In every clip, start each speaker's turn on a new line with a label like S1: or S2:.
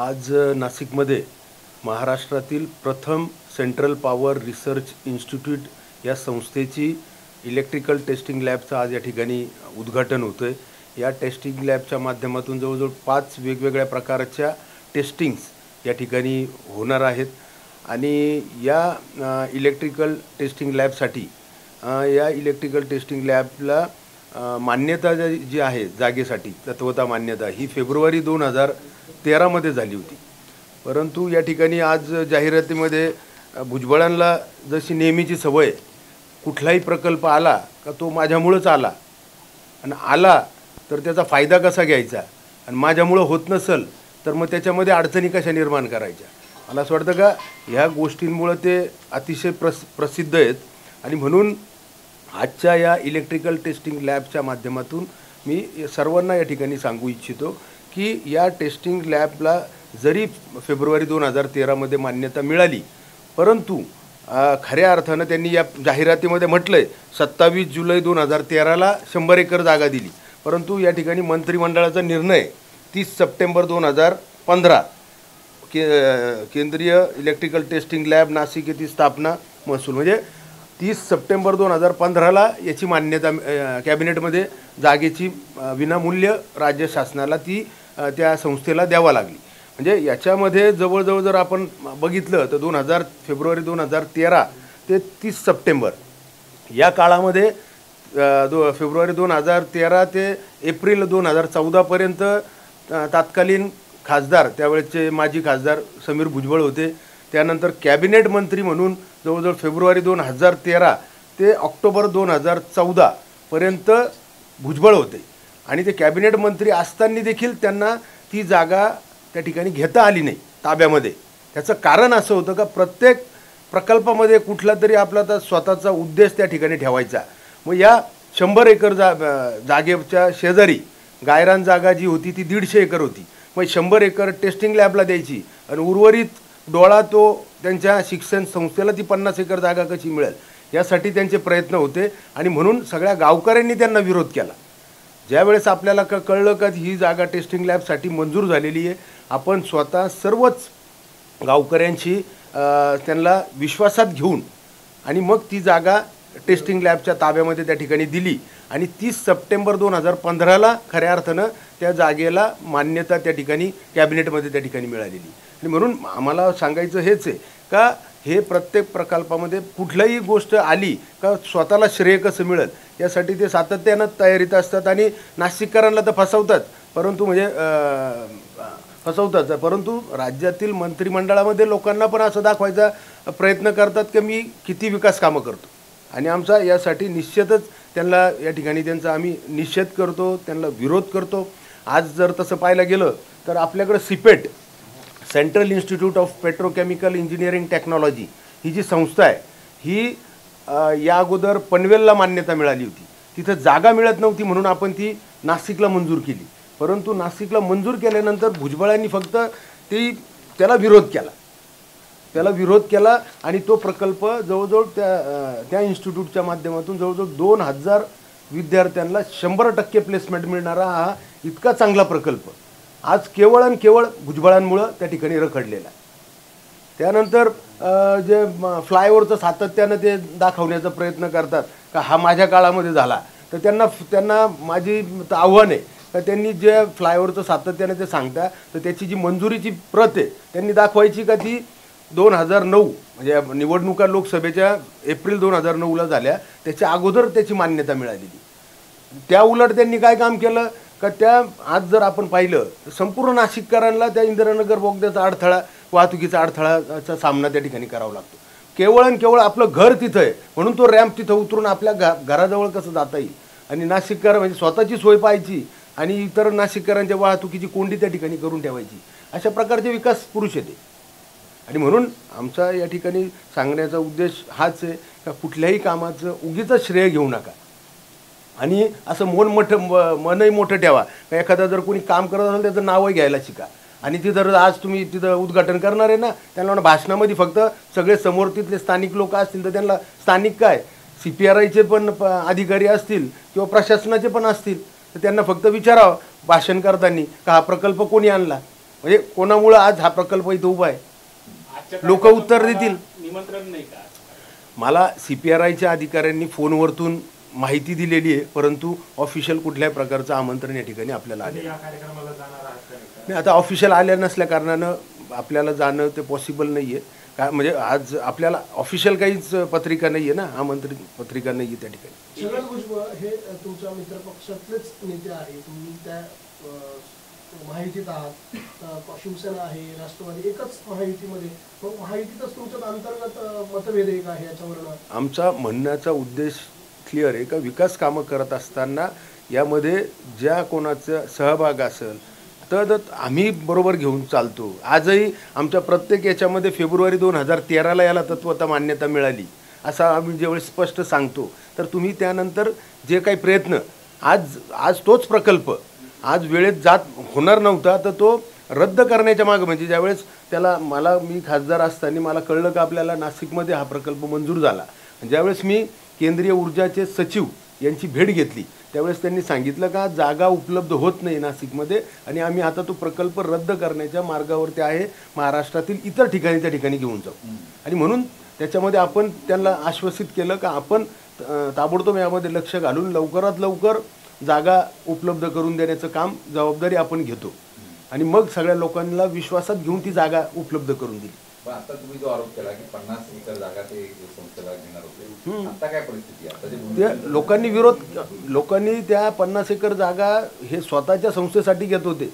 S1: आज नाशिकमध्ये महाराष्ट्रातील प्रथम सेंट्रल पॉवर रिसर्च इन्स्टिट्यूट या संस्थेची इलेक्ट्रिकल टेस्टिंग लॅबचं आज या ठिकाणी उद्घाटन होतं आहे। या टेस्टिंग लॅबच्या माध्यमातून जवळजवळ 5 वेगवेगळ्या प्रकारच्या टेस्टिंग्स या ठिकाणी होणार आहेत आणि या इलेक्ट्रिकल टेस्टिंग लॅबसाठी या इलेक्ट्रिकल टेस्टिंग लॅबला मान्यता जी आहे जागेसाठी तत्वता मान्यता ही फेब्रुवारी 2013 मध्ये झाली होती। परंतु या ठिकाणी आज जाहिरातीमध्ये भुजबळांना जशी नेहमीची सवय कुठलाही प्रकल्प आला का तो माझ्यामुळेच आला आणि आला तर त्याचा फायदा कसा घ्यायचा आणि माझ्यामुळे होत नसेल तर मग त्याच्यामध्ये अडचणी कशा निर्माण करायच्या, मला असं वाटतं का ह्या गोष्टींमुळे ते अतिशय प्रसिद्ध आहेत। आणि म्हणून आजच्या या इलेक्ट्रिकल टेस्टिंग लॅबच्या माध्यमातून मी सर्वांना या ठिकाणी सांगू इच्छितो की या टेस्टिंग लॅबला जरी फेब्रुवारी 2013 मध्ये मान्यता मिळाली परंतु खऱ्या अर्थानं त्यांनी या जाहिरातीमध्ये म्हटलंय 27 जुलै 2013ला 100 एकर जागा दिली, परंतु या ठिकाणी मंत्रिमंडळाचा निर्णय 30 सप्टेंबर 2015 केंद्रीय इलेक्ट्रिकल टेस्टिंग लॅब नाशिक येथे स्थापना महसूल म्हणजे 30 सप्टेंबर 2015ला याची मान्यता कॅबिनेटमध्ये जागेची विनामूल्य राज्य शासनाला ती त्या संस्थेला द्यावा लागली। म्हणजे याच्यामध्ये जवळजवळ जर आपण बघितलं तर फेब्रुवारी 2013 ते 30 सप्टेंबर या काळामध्ये फेब्रुवारी 2013 ते एप्रिल 2014 पर्यंत तत्कालीन खासदार त्यावेळेचे माजी खासदार समीर भुजबळ होते। त्यानंतर कॅबिनेट मंत्री म्हणून जवळजवळ फेब्रुवारी 2013 ते ऑक्टोबर 2014 पर्यंत भुजबळ होते आणि ते कॅबिनेट मंत्री असताना देखील त्यांना ती जागा त्या ठिकाणी घेता आली नाही ताब्यामध्ये। त्याचं कारण असं होतं का प्रत्येक प्रकल्पामध्ये कुठला तरी आपला तर स्वतःचा उद्देश त्या ठिकाणी ठेवायचा। मग या 100 एकर जागेच्या शेजारी गायरान जागा जी होती ती 150 एकर होती, मग 100 एकर टेस्टिंग लॅबला द्यायची आणि उर्वरित डोळा तो त्यांच्या शिक्षण संस्थेला ती 50 एकर जागा कशी मिळेल यासाठी त्यांचे प्रयत्न होते आणि म्हणून सगळ्या गावकऱ्यांनी त्यांना विरोध केला। ज्यावेळेस आपल्याला कळलं का ही जागा टेस्टिंग लॅबसाठी मंजूर झालेली आहे, आपण स्वतः सर्वच गावकऱ्यांची त्यांना विश्वासात घेऊन आणि मग ती जागा टेस्टिंग लॅबच्या ताब्यामध्ये त्या ठिकाणी दिली आणि 30 सप्टेंबर 2015ला खऱ्या अर्थानं त्या जागेला मान्यता त्या ठिकाणी कॅबिनेटमध्ये त्या ठिकाणी मिळालेली। आणि म्हणून आम्हाला सांगायचं हेच आहे का हे प्रत्येक प्रकल्पामध्ये कुठलीही गोष्ट आली का स्वतःला श्रेय कसं मिळेल यासाठी ते सातत्यानं तयारीत असतात आणि नाशिककरांना तर फसवतात, परंतु राज्यातील मंत्रिमंडळामध्ये लोकांना पण असं दाखवायचा प्रयत्न करतात की मी किती विकास कामं करतो आणि आमचा यासाठी निश्चितच त्यांना या ठिकाणी त्यांचा आम्ही निषेध करतो, त्यांना विरोध करतो। आज जर तसं पाहायला गेलं तर आपल्याकडे CIPET central institute of petrochemical engineering technology ही जी संस्था आहे ही या अगोदर पनवेलला मान्यता मिळाली होती, तिथं जागा मिळत नव्हती म्हणून आपण ती नाशिकला मंजूर केली, परंतु नाशिकला मंजूर केल्यानंतर भुजबळांनी फक्त त्याला विरोध केला आणि तो प्रकल्प जवळजवळ त्या इन्स्टिट्यूटच्या माध्यमातून जवळजवळ 2000 विद्यार्थ्यांना 100% प्लेसमेंट मिळणारा हा इतका चांगला प्रकल्प आज केवळ आणि केवळ भुजबळांमुळं त्या ठिकाणी रखडलेला आहे। त्यानंतर जे फ्लायओव्हरचं सातत्यानं ते दाखवण्याचा प्रयत्न करतात का हा माझ्या काळामध्ये झाला, तर त्यांना माझी आव्हान आहे का त्यांनी जे फ्लायओव्हरचं सातत्यानं ते सांगता तर त्याची जी मंजुरीची प्रत आहे त्यांनी दाखवायची का ती 2009 म्हणजे निवडणुका लोकसभेच्या एप्रिल 2009ला झाल्या त्याच्या अगोदर त्याची मान्यता मिळालेली। त्या उलट त्यांनी काय काम केलं का त्या आज जर आपण पाहिलं तर संपूर्ण नाशिककरांना त्या इंदिरानगर बोगद्याचा अडथळा वाहतुकीचा अडथळाचा सामना त्या ठिकाणी करावा लागतो। केवळ आणि केवळ आपलं घर तिथं आहे म्हणून तो रॅम्प तिथं उतरून आपल्या घराजवळ कसं जाता येईल आणि नाशिककर म्हणजे स्वतःची सोय पाहायची आणि इतर नाशिककरांच्या वाहतुकीची कोंडी त्या ठिकाणी करून ठेवायची, अशा प्रकारचे विकास पुरुष येते। आणि म्हणून आमचा या ठिकाणी सांगण्याचा उद्देश हाच आहे का कुठल्याही कामाचं उगीच श्रेय घेऊ नका आणि असं मनही मोठं ठेवा। एखादा जर कोणी काम करत असेल त्याचं नावही घ्यायला शिका आणि ती जर आज तुम्ही तिथं उद्घाटन करणार आहे ना त्यांना भाषणामध्ये फक्त सगळे समोर तिथले स्थानिक लोक असतील तर त्यांना स्थानिक काय CPRIचे पण अधिकारी असतील किंवा प्रशासनाचे पण असतील तर त्यांना फक्त विचारावं भाषण करताना का हा प्रकल्प कोणी आणला, म्हणजे कोणामुळं आज हा प्रकल्प इथं उभा आहे? लोक उत्तर देतील.
S2: निमंत्रण नाही का?
S1: मला CPRIच्या अधिकाऱ्यांनी फोनवरतून माहिती दिलेली आहे, परंतु ऑफिशियल कुठल्याही प्रकारचं आमंत्रण या ठिकाणी आपल्याला आले नाही. आता ऑफिशियल आल्या नसल्या कारणानं आपल्याला जाणं ते पॉसिबल नाही आहे. काय म्हणजे आज आपल्याला ऑफिशियल काहीच पत्रिका नाही आहे ना, आमंत्रित पत्रिका नाही आहे त्या ठिकाणी.
S3: छगन भुजबळ हे तुमच्या मित्रपक्षातलेच नेते आहे, तुम्ही त्या महायुतीत आहात, शिवसेना आहे, राष्ट्रवादी एकच महायुतीमध्ये, मग महायुतीतच तुमच्यात अंतर्गत मतभेद आहे का याच्यावरून?
S1: आमचा म्हणण्याचा उद्देश क्लिअर आहे का विकास कामं करत असताना यामध्ये ज्या कोणाचा सहभाग असेल तर आम्ही बरोबर घेऊन चालतो. आजही आमच्या प्रत्येक याच्यामध्ये फेब्रुवारी 2013ला याला तत्वता मान्यता मिळाली असं आम्ही ज्यावेळेस स्पष्ट सांगतो, तर तुम्ही त्यानंतर जे काही प्रयत्न आज तोच प्रकल्प आज वेळेत जात होणार नव्हता, तर तो रद्द करण्याच्या मागं म्हणजे ज्यावेळेस मी खासदार असताना मला कळलं का आपल्याला नाशिकमध्ये हा प्रकल्प मंजूर झाला. ज्यावेळेस मी केंद्रीय ऊर्जाचे सचिव यांची भेट घेतली त्यावेळेस त्यांनी सांगितलं का जागा उपलब्ध होत नाही नाशिकमध्ये आणि आम्ही आता तो प्रकल्प रद्द करण्याच्या मार्गावरती आहे, महाराष्ट्रातील इतर त्या ठिकाणी घेऊन जाऊ. आणि म्हणून त्याच्यामध्ये आपण त्यांना आश्वासित केलं का आपण ताबडतोब यामध्ये लक्ष घालून लवकरात लवकर जागा उपलब्ध करून देण्याचं काम जबाबदारी आपण घेतो आणि मग सगळ्या लोकांना विश्वासात घेऊन ती जागा उपलब्ध करून दिली.
S4: पण आता तुम्ही जो आरोप केला की 50 एकर जागा ते संस्थेला घेणार होते, आता काय परिस्थिती आहे?
S1: लोकांनी त्या 50 एकर जागा हे स्वतःच्या संस्थेसाठी घेत होते,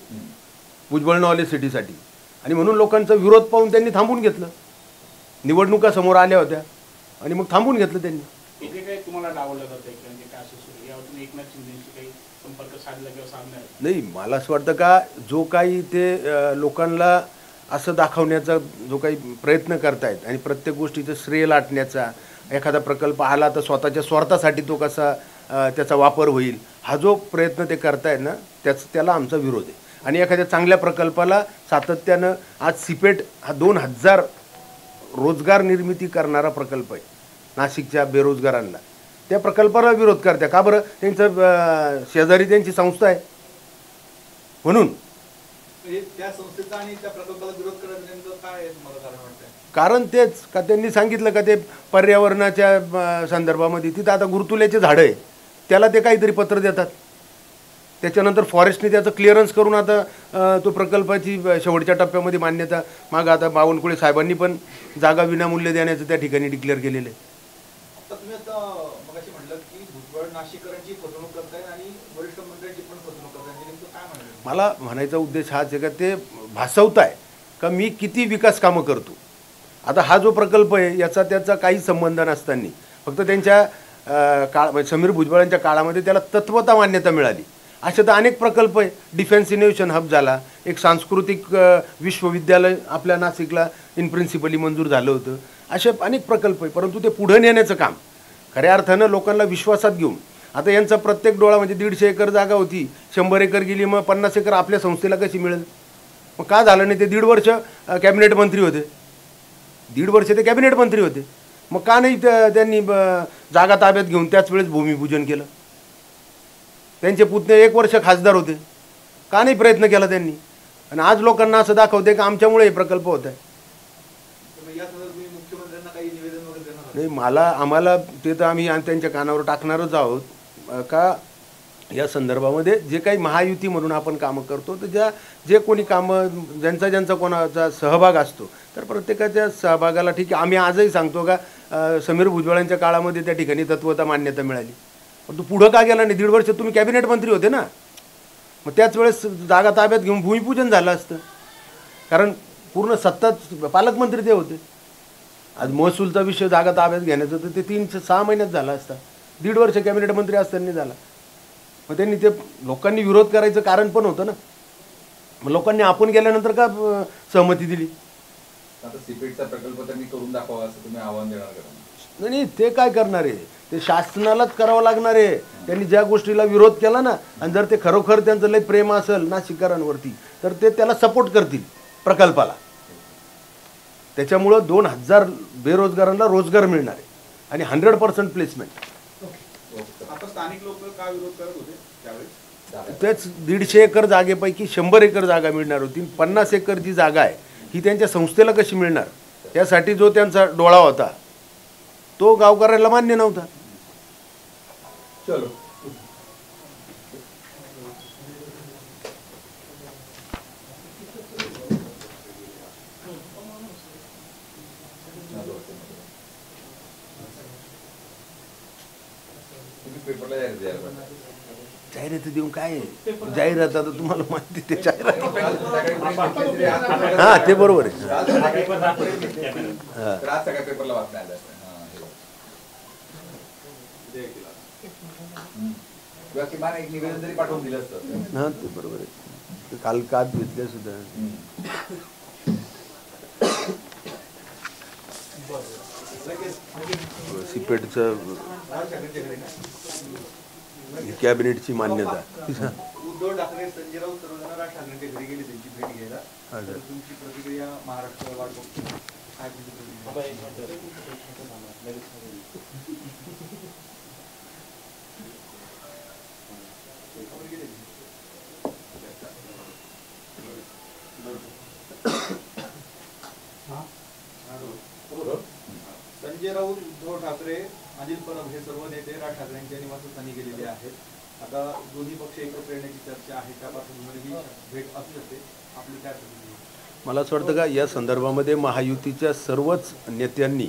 S1: भुजबळ नॉलेज सिटीसाठी, आणि म्हणून लोकांचा विरोध पाहून त्यांनी थांबून घेतलं. निवडणुका समोर आल्या होत्या आणि मग थांबून घेतलं त्यांनी.
S2: इथे काही तुम्हाला डावलं जातं म्हणजे काय असं यावरून एकनाथ शिंदेशी काही संपर्क साधला किंवा साधणार
S1: नाही? मला असं वाटतं का जो काही ते लोकांना असं दाखवण्याचा जो काही प्रयत्न करतायत आणि प्रत्येक गोष्टीचं श्रेय लाटण्याचा, एखादा प्रकल्प आला तर स्वतःच्या स्वार्थासाठी तो कसा त्याचा वापर होईल, हा जो प्रयत्न ते करतायत ना त्याला आमचा विरोध आहे. आणि एखाद्या चांगल्या प्रकल्पाला सातत्यानं आज सिपेट हा 2000 रोजगार निर्मिती करणारा प्रकल्प आहे नाशिकच्या बेरोजगारांना, त्या प्रकल्पाला विरोध करत्या का बरं? त्यांचं शेजारी त्यांची संस्था आहे म्हणून.
S4: त्या संस्थेचा आणि त्या प्रकल्पाला विरोध करण्याचं नेमकं काय आहे तुम्हाला कारण वाटतंय?
S1: कारण तेच का त्यांनी सांगितलं का ते पर्यावरणाच्या संदर्भामध्ये तिथं आता गुरुतुल्याचे झाडं आहे त्याला ते काहीतरी पत्र देतात, त्याच्यानंतर फॉरेस्टने त्याचं क्लिअरन्स करून आता तो प्रकल्पाची शेवटच्या टप्प्यामध्ये मान्यता मागं आता बावनकुळे साहेबांनी पण जागा विनामूल्य देण्याचं त्या ठिकाणी डिक्लेअर केलेलं आहे.
S4: आता तुम्ही आता मगाशी म्हटलं की भुजबळ नाशिककरांची फसवणूक करतायत आणि वरिष्ठ मंत्र्यांची पण फसवणूक करतायत, नेमकं काय म्हणाले?
S1: मला म्हणायचा उद्देश हाच आहे का ते भासवताय का मी किती विकास कामं करतो. आता हा जो प्रकल्प आहे याचा त्याचा काही संबंध नसताना फक्त त्यांच्या समीर भुजबळांच्या काळामध्ये त्याला तत्वता मान्यता मिळाली. असे तर अनेक प्रकल्प आहे. डिफेन्स इनोव्हेशन हब झाला, एक सांस्कृतिक विश्वविद्यालय आपल्या नाशिकला इन प्रिन्सिपली मंजूर झालं होतं, असे अनेक प्रकल्प आहे. परंतु ते पुढं नेण्याचं काम खऱ्या अर्थानं लोकांना विश्वासात घेऊन, आता यांचा प्रत्येक डोळा म्हणजे 150 एकर जागा होती, 100 एकर गेली, मग 50 एकर आपल्या संस्थेला कशी मिळेल? मग का झालं नाही? ते 1.5 वर्ष कॅबिनेट मंत्री होते, 1.5 वर्ष ते कॅबिनेट मंत्री होते, मग का नाही त्यांनी जागा ताब्यात घेऊन त्याच वेळेस भूमिपूजन केलं? त्यांचे पुतणे 1 वर्ष खासदार होते, का नाही प्रयत्न केला त्यांनी? आणि आज लोकांना असं दाखवते की आमच्यामुळे हे प्रकल्प होत आहे. नाही, आम्हाला ते तर आम्ही त्यांच्या कानावर टाकणारच आहोत का या संदर्भामध्ये जे काही महायुती म्हणून आपण कामं करतो, तर जे कोणी कामं ज्यांचा कोणाचा सहभाग असतो तर प्रत्येकाच्या सहभागाला ठीक आहे. आम्ही आजही सांगतो का समीर भुजबळांच्या काळामध्ये त्या ठिकाणी तत्वता मान्यता मिळाली, पण तू पुढं का गेला नाही? 1.5 वर्ष तुम्ही कॅबिनेट मंत्री होते ना, मग त्याच वेळेस जागा ताब्यात घेऊन भूमिपूजन झालं असतं, कारण पूर्ण सत्ताच पालकमंत्री ते होते. आज महसूलचा विषय जागा ताब्यात घेण्याचं तर ते 3-6 महिन्यात झाला असता, 1.5 वर्ष कॅबिनेट मंत्री असताना झाला. मग त्यांनी ते लोकांनी विरोध करायचं कारण पण होतं ना, मग लोकांनी आपण गेल्यानंतर का सहमती दिली?
S4: आता सिपेटचा प्रकल्प त्यांनी करून दाखवा असं तुम्ही आव्हान देणार का?
S1: नाही, ते काय करणार आहे? ते शासनालाच करावं लागणार आहे. त्यांनी ज्या गोष्टीला विरोध केला ना, आणि जर ते खरोखर त्यांचं लय प्रेम असेल नाशिककरांवरती तर ते त्याला सपोर्ट करतील प्रकल्पाला. त्याच्यामुळं 2000 बेरोजगारांना रोजगार मिळणार आहे आणि 100% प्लेसमेंट.
S4: आता स्थानिक लोक का विरोध करत होते त्यावेळेस?
S1: त्याच 150 एकर जागेपैकी 100 एकर जागा मिळणार होती. 50 एकर जी जागा आहे ही त्यांच्या संस्थेला कशी मिळणार, त्यासाठी जो त्यांचा डोळा होता तो गावकऱ्याला मान्य नव्हता.
S5: चलो पेपरला जाहीर द्यायला पाहिजे.
S1: जाहिरात देऊन काय आहे? जाहिरात आता तुम्हाला माहिती ते जाहिरात.
S5: तर
S1: हां ते बरोबर आहे.
S5: आज सगळ्या पेपरला बातम्या आल्या असत्या. किंवा किमान एक निवेदन तरी पाठवून दिलं असतं.
S1: हां ते बरोबर आहे. ते काल कात घेतल्या सुद्धा सिपेटचं कॅबिनेटची मान्यता.
S4: उद्धव ठाकरे संजय राऊत सर्वजण राज ठाकरेंच्या घरी गेले त्यांची भेट घ्यायला. तर तुमची प्रतिक्रिया महाराष्ट्र वाट बघतो काय तुमची संजय राऊत, उद्धव ठाकरे, अनिल परब हे सर्व नेते राज ठाकरेंच्या निवासस्थानी गेलेले आहेत. आता दोन्ही पक्ष एकत्र येण्याची चर्चा आहे, त्या पासून ही भेट असू शकते. आपली काय प्रतिक्रिया?
S1: मला असं वाटतं का या संदर्भामध्ये महायुतीच्या सर्वच नेत्यांनी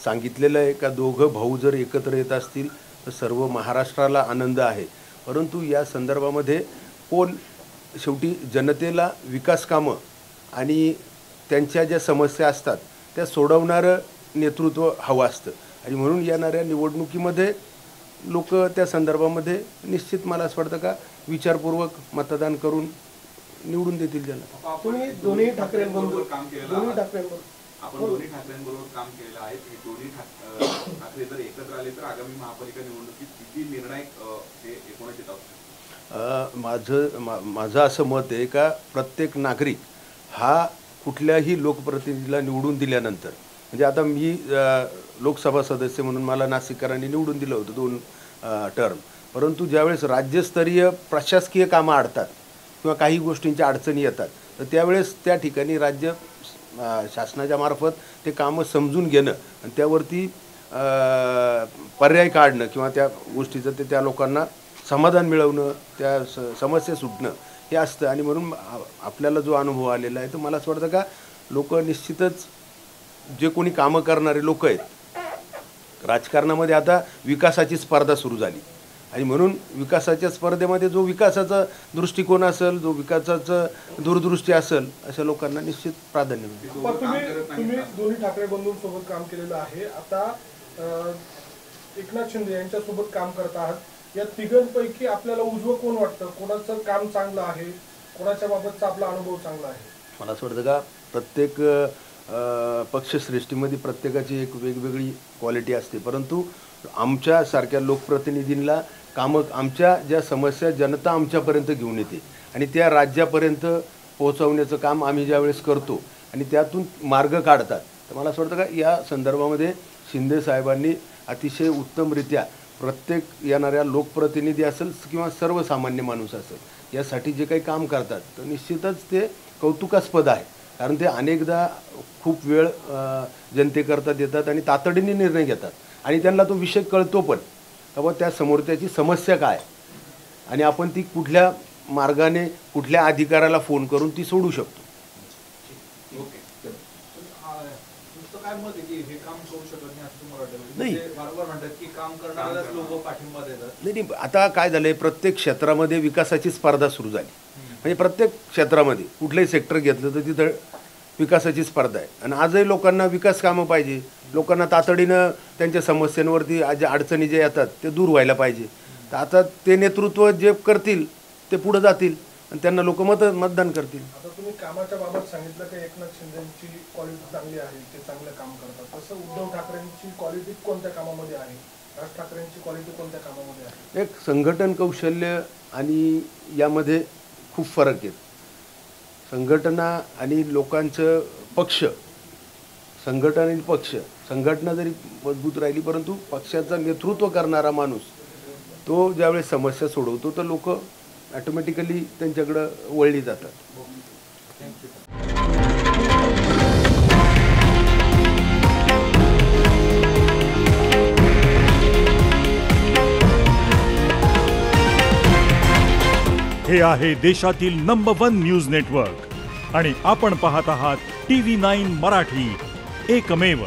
S1: सांगितलेलं आहे का दोघं भाऊ जर एकत्र येत असतील तर सर्व महाराष्ट्राला आनंद आहे. परंतु या संदर्भामध्ये कोण शेवटी जनतेला विकास कामं आणि त्यांच्या ज्या समस्या असतात त्या सोडवणारं नेतृत्व हवं असतं. आणि म्हणून येणाऱ्या निवडणुकीमध्ये लोक त्या संदर्भामध्ये निश्चित मला असं वाटतं का विचारपूर्वक मतदान करून निवडून देतील ज्याला.
S3: तुम्ही दोन्ही ठाकरेंबरोबर
S4: काम केलेलं
S3: दोन्ही
S4: आहात.
S3: ठाकरेंबरोबर
S4: आपण दोन्ही ठाकरेंबरोबर काम केलेलं आहे. हे दोन्ही ठाकरे जर एकत्र आले तर आगामी महापालिका निवडणुकीत किती निर्णायक हे एकूणच येत असतात?
S1: माझं असं मत आहे का प्रत्येक नागरिक हा कुठल्याही लोकप्रतिनिधीला निवडून दिल्यानंतर, म्हणजे आता मी लोकसभा सदस्य म्हणून मला नाशिककरांनी निवडून दिलं होतं 2 टर्म. परंतु ज्यावेळेस राज्यस्तरीय प्रशासकीय कामं अडतात किंवा काही गोष्टींच्या अडचणी येतात तर त्यावेळेस त्या ठिकाणी राज्य शासनाच्या मार्फत ते कामं समजून घेणं आणि त्यावरती पर्याय काढणं किंवा त्या गोष्टीचं ते त्या लोकांना समाधान मिळवणं, त्या समस्या सुटणं हे असतं. आणि म्हणून आपल्याला जो अनुभव आलेला आहे तर मला असं वाटतं का लोक निश्चितच जे कोणी कामं करणारे लोक आहेत, राजकारणामध्ये आता विकासाची स्पर्धा सुरू झाली आणि म्हणून विकासाच्या स्पर्धेमध्ये जो विकासाचा दृष्टिकोन असेल, जो विकासाचं दूरदृष्टी असेल अशा लोकांना निश्चित प्राधान्य मिळेल.
S3: पण तुम्ही दोन्ही ठाकरे बंधूंसोबत काम केलेलं आहे. आता एकनाथ शिंदे यांच्यासोबत काम करत आहात. या तिघांपैकी आपल्याला उजवं कोण वाटतं? कोणाचं काम चांगलं आहे, कोणाच्या बाबतचा आपला अनुभव चांगला आहे? मला
S1: असं वाटतं का प्रत्येक पक्षश्रेष्ठीमध्ये प्रत्येकाची एक वेगवेगळी क्वालिटी असते. परंतु आमच्यासारख्या लोकप्रतिनिधींना कामं, आमच्या ज्या समस्या जनता आमच्यापर्यंत घेऊन येते आणि त्या राज्यापर्यंत पोहोचवण्याचं काम आम्ही ज्यावेळेस करतो आणि त्यातून मार्ग काढतात तर मला असं वाटतं का या संदर्भामध्ये शिंदे साहेबांनी अतिशय उत्तमरित्या प्रत्येक येणाऱ्या लोकप्रतिनिधी असेल किंवा सर्वसामान्य माणूस असेल यासाठी जे काही काम करतात तर निश्चितच ते कौतुकास्पद आहे. कारण ते अनेकदा खूप वेळ जनतेकरता देतात आणि तातडीने निर्णय घेतात आणि त्यांना तो विषय कळतो पण का बा त्या समोरच्याची समस्या काय आणि आपण ती कुठल्या मार्गाने कुठल्या अधिकाऱ्याला फोन करून ती सोडू शकतो.
S4: काय मत आहे की हे काम करू शकत नाही असं तुम्हाला वाटतं?
S1: नाही.
S4: बरोबर म्हणतात की काम करणाऱ्यालाच लोक पाठिंबा देतात.
S1: नाही आता काय झालंय प्रत्येक क्षेत्रामध्ये विकासाची स्पर्धा सुरू झाली. म्हणजे प्रत्येक क्षेत्रामध्ये कुठलंही सेक्टर घेतलं तर तिथं विकासाची स्पर्धा आहे आणि आजही लोकांना विकास कामं पाहिजे. लोकांना तातडीनं त्यांच्या समस्यांवरती ज्या अडचणी जे येतात ते दूर व्हायला पाहिजे. तर आता ते नेतृत्व जे करतील ते पुढे जातील आणि त्यांना लोक मतदान करतील.
S3: आता तुम्ही कामाच्या बाबत सांगितलं की एकनाथ शिंदेची क्वालिटी चांगली आहे, ते चांगलं काम करतात. तसं उद्धव ठाकरेंची क्वालिटी कोणत्या कामामध्ये आहे? राज ठाकरेंची क्वालिटी कोणत्या कामामध्ये आहे?
S1: एक संघटन कौशल्य आणि यामध्ये खूप फरक आहे. संघटना आणि लोकांचं पक्ष, संघटना आणि पक्ष, संघटना जरी मजबूत राहिली परंतु पक्षाचं नेतृत्व करणारा माणूस तो ज्यावेळेस समस्या सोडवतो तर लोक ॲटोमॅटिकली त्यांच्याकडं वळली जातात.
S6: हे आहे देशातील नंबर 1 न्यूज नेटवर्क आणि आपण पाहत आहात TV9 मराठी, एकमेव.